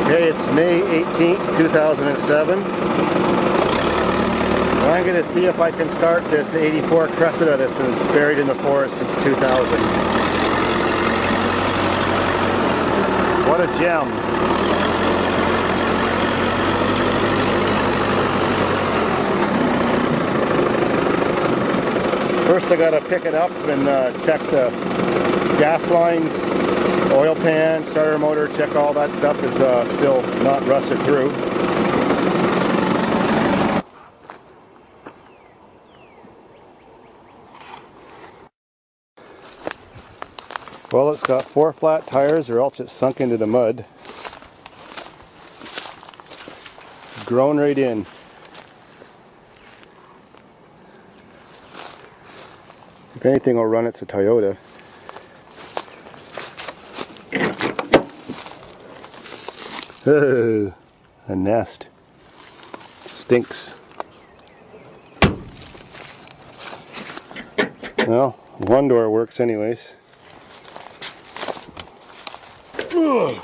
Okay, it's May 18th, 2007. And I'm going to see if I can start this 84 Cressida that's been buried in the forest since 2000. What a gem. First I got to pick it up and check the gas lines, oil pan, starter motor, check all that stuff is still not rusted through. Well, it's got 4 flat tires or else it's sunk into the mud. Grown right in. If anything will run, it's a Toyota. Oh, a nest. Stinks. Well, one door works anyways. Ugh.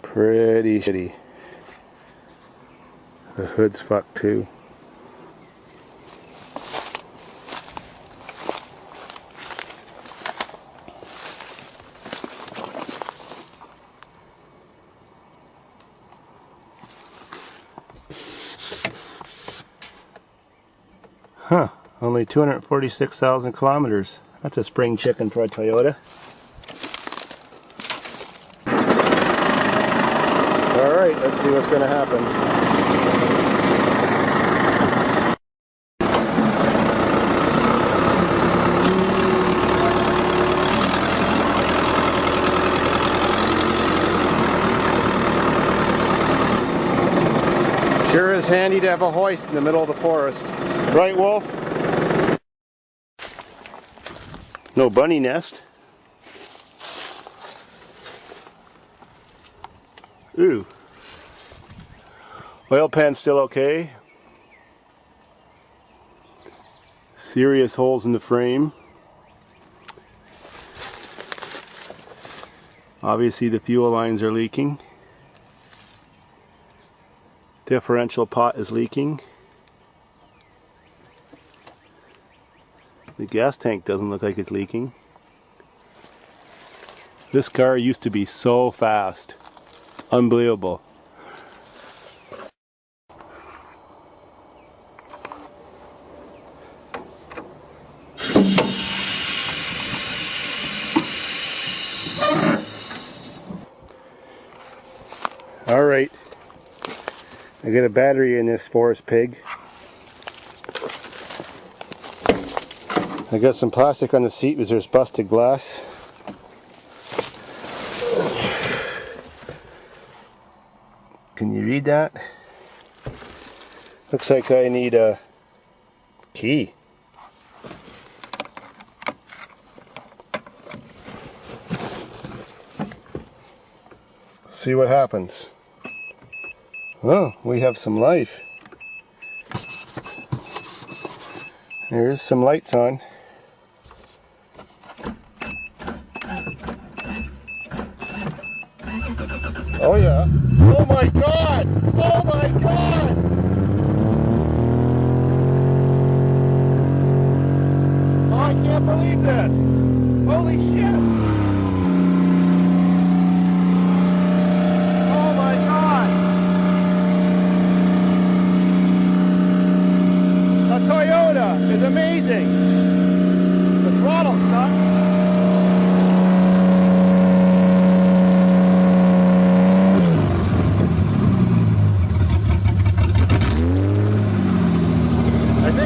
Pretty shitty. The hood's fucked too. Huh, only 246,000 kilometers. That's a spring chicken for a Toyota. Alright, let's see what's going to happen. Sure is handy to have a hoist in the middle of the forest. Right, Wolf? No bunny nest. Ooh. Oil pan's still okay. Serious holes in the frame. Obviously the fuel lines are leaking. Differential pot is leaking. The gas tank doesn't look like it's leaking. This car used to be so fast. Unbelievable. Alright. I got a battery in this forest pig. I got some plastic on the seat because there's busted glass. Can you read that? Looks like I need a key. See what happens. Oh, we have some life. There is some lights on. Oh yeah. Oh my god! Oh my god! Oh, I can't believe this! Holy shit! Oh my god! The Toyota is amazing! The throttle stuck.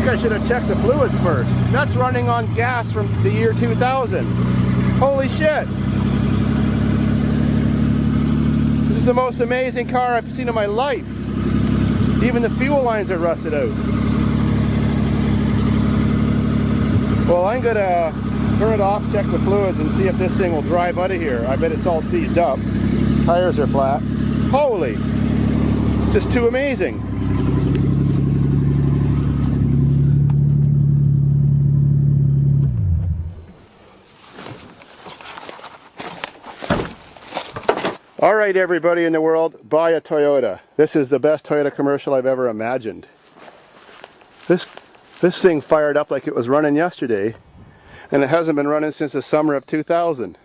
I should have checked the fluids first. That's running on gas from the year 2000. Holy shit! This is the most amazing car I've seen in my life. Even the fuel lines are rusted out. Well, I'm gonna turn it off, check the fluids, and see if this thing will drive out of here. I bet it's all seized up. Tires are flat. Holy! It's just too amazing. All right, everybody in the world, buy a Toyota. This is the best Toyota commercial I've ever imagined. This thing fired up like it was running yesterday, and it hasn't been running since the summer of 2000.